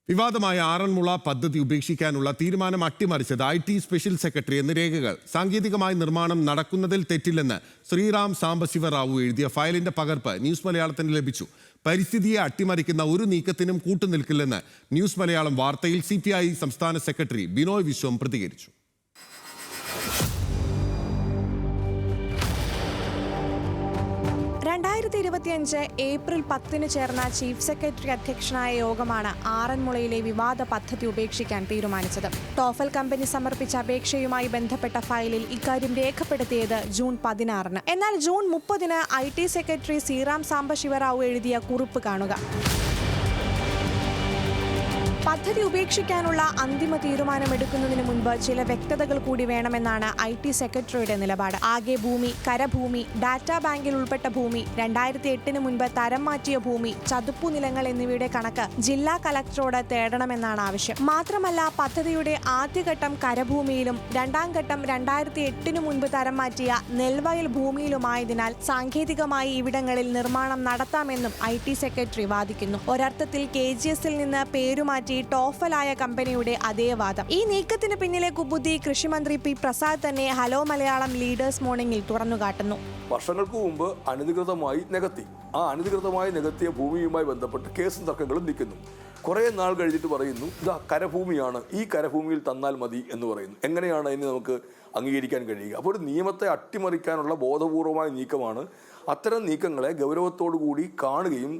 വിവാദമായ ആറന്മുള പദ്ധതി ഉപേക്ഷിക്കാനുള്ള തീരുമാനം അട്ടിമറിച്ചത് IT സ്പെഷ്യൽ സെക്രട്ടറി എന്ന രേഖകൾ. സാങ്കേതികമായി നിർമ്മാണം നടക്കുന്നതിൽ തെറ്റില്ലെന്ന് ശ്രീറാം സാംബശിവ റാവു എഴുതിയ ഫയലിന്റെ പകർപ്പ് ന്യൂസ് മലയാളത്തിന് ലഭിച്ചു. പരിസ്ഥിതിയെ അട്ടിമറിക്കുന്ന ഒരു നീക്കത്തിനും കൂട്ടുനിൽക്കില്ലെന്ന് ന്യൂസ് മലയാളം വാർത്തയിൽ CPI സംസ്ഥാന സെക്രട്ടറി ബിനോയ് വിശ്വം പ്രതികരിച്ചു. 2025 ഏപ്രിൽ 10 ചേർന്ന ചീഫ് സെക്രട്ടറി അധ്യക്ഷനായ യോഗമാണ് ആറന്മുളയിലെ വിവാദ പദ്ധതി ഉപേക്ഷിക്കാൻ തീരുമാനിച്ചത്. ടോഫൽ കമ്പനി സമർപ്പിച്ച അപേക്ഷയുമായി ബന്ധപ്പെട്ട ഫയലിൽ ഇക്കാര്യം രേഖപ്പെടുത്തിയത് ജൂൺ 16-ന്. എന്നാൽ ജൂൺ 30-ന് IT സെക്രട്ടറി ശ്രീറാം സാംബശിവറാവു എഴുതിയ കുറിപ്പ് കാണുക. പദ്ധതി ഉപേക്ഷിക്കാനുള്ള അന്തിമ തീരുമാനമെടുക്കുന്നതിന് മുൻപ് ചില വ്യക്തതകൾ കൂടി വേണമെന്നാണ് IT സെക്രട്ടറിയുടെ നിലപാട്. ആകെ ഭൂമി, കരഭൂമി, ഡാറ്റാ ബാങ്കിൽ ഉൾപ്പെട്ട ഭൂമി, 2008-ന് മുൻപ് തരം മാറ്റിയ ഭൂമി, ചതുപ്പു നിലങ്ങൾ എന്നിവയുടെ കണക്ക് ജില്ലാ കലക്ടറോട് തേടണമെന്നാണ് ആവശ്യം. മാത്രമല്ല, പദ്ധതിയുടെ ആദ്യഘട്ടം കരഭൂമിയിലും രണ്ടാം ഘട്ടം 2008-ന് മുൻപ് തരം മാറ്റിയ നെൽവയൽ ഭൂമിയിലുമായതിനാൽ സാങ്കേതികമായി ഇവിടങ്ങളിൽ നിർമ്മാണം നടത്താമെന്നും IT സെക്രട്ടറി വാദിക്കുന്നു. ഒരർത്ഥത്തിൽ KGS-ൽ നിന്ന് പേരുമാറ്റി ടോഫലായ കമ്പനിയുടെ അതേ വാദം. ഈ നീക്കത്തിന് പിന്നിലെ കുബുദ്ധി കൃഷിമന്ത്രി P. പ്രസാദ് തന്നെ ഹലോ മലയാളം ലീഡേഴ്സ് മോർണിംഗിൽ തുറന്നുകാട്ടുന്നു. വർഷങ്ങൾക്ക് മുമ്പ് അനധികൃതമായി നികത്തി. ആ അനധികൃതമായി നികത്തിയ ഭൂമിയുമായി ബന്ധപ്പെട്ട് കേസും തർക്കങ്ങളും നിൽക്കുന്നു. കുറേ നാൾ കഴിഞ്ഞിട്ട് പറയുന്നു, ഇതാ കരഭൂമിയാണ്, ഈ കരഭൂമിയിൽ തന്നാൽ മതി എന്ന് പറയുന്നു. എങ്ങനെയാണ് അതിന് നമുക്ക് അംഗീകരിക്കാൻ കഴിയുക? അപ്പോൾ ഒരു നിയമത്തെ അട്ടിമറിക്കാനുള്ള ബോധപൂർവമായ നീക്കമാണ്. അത്തരം നീക്കങ്ങളെ ഗൗരവത്തോടു കൂടി കാണുകയും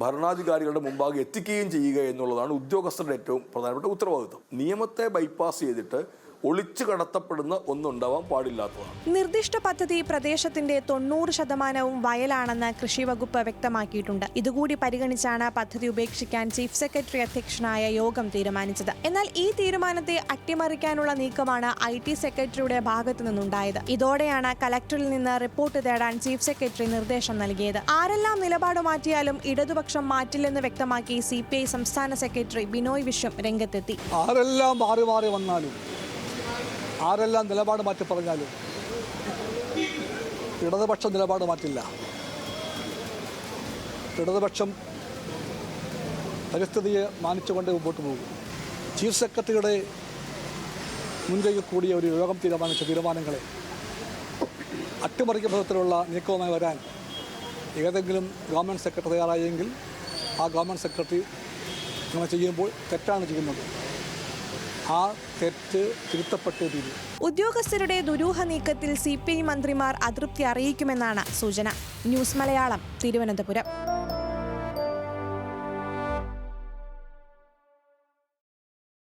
ഭരണാധികാരികളുടെ മുമ്പാകെ എത്തിക്കുകയും ചെയ്യുക എന്നുള്ളതാണ് ഉദ്യോഗസ്ഥരുടെ ഏറ്റവും പ്രധാനപ്പെട്ട ഉത്തരവാദിത്വം. നിയമത്തെ ബൈപ്പാസ് ചെയ്തിട്ട് ഒളിച്ചു കടത്തപ്പെടുന്ന ഒന്നുണ്ടാവാൻ പാടില്ലാത്തതാണ്. നിർദ്ദിഷ്ട പദ്ധതി പ്രദേശത്തിന്റെ 90% വയലാണെന്ന് കൃഷി വകുപ്പ് വ്യക്തമാക്കിയിട്ടുണ്ട്. ഇതുകൂടി പരിഗണിച്ചാണ് പദ്ധതി ഉപേക്ഷിക്കാൻ ചീഫ് സെക്രട്ടറി അധ്യക്ഷനായ യോഗം തീരുമാനിച്ചത്. എന്നാൽ ഈ തീരുമാനത്തെ അട്ടിമറിക്കാനുള്ള നീക്കമാണ് IT സെക്രട്ടറിയുടെ ഭാഗത്തു നിന്നുണ്ടായത്. ഇതോടെയാണ് കലക്ടറിൽ നിന്ന് റിപ്പോർട്ട് തേടാൻ ചീഫ് സെക്രട്ടറി നിർദ്ദേശം നൽകിയത്. ആരെല്ലാം നിലപാട് മാറ്റിയാലും ഇടതുപക്ഷം മാറ്റില്ലെന്ന് വ്യക്തമാക്കി CPI സംസ്ഥാന സെക്രട്ടറി ബിനോയ് വിശ്വം രംഗത്തെത്തി. ആരെല്ലാം മാറി മാറി വന്നാലും, ആരെല്ലാം നിലപാട് മാറ്റി പറഞ്ഞാലും ഇടതുപക്ഷം നിലപാട് മാറ്റില്ല. ഇടതുപക്ഷം പരിസ്ഥിതിയെ മാനിച്ചുകൊണ്ട് മുമ്പോട്ട് പോകും. ചീഫ് സെക്രട്ടറിയുടെ മുൻകൈ കൂടിയ ഒരു യോഗം തീരുമാനിച്ച തീരുമാനങ്ങളെ അട്ടിമറിക്കുന്ന വിധത്തിലുള്ള നീക്കവുമായി വരാൻ ഏതെങ്കിലും ഗവൺമെൻറ് സെക്രട്ടറി തയ്യാറായെങ്കിൽ ആ ഗവൺമെൻറ് സെക്രട്ടറി അങ്ങനെ ചെയ്യുമ്പോൾ തെറ്റാണ് ചെയ്യുന്നത്. ആ തെറ്റ് തിരുത്തപ്പെട്ടേ തീരും. ഉദ്യോഗസ്ഥരുടെ ദുരൂഹ നീക്കത്തിൽ CPI മന്ത്രിമാർ അതൃപ്തി അറിയിക്കുമെന്നാണ് സൂചന. ന്യൂസ് മലയാളം, തിരുവനന്തപുരം.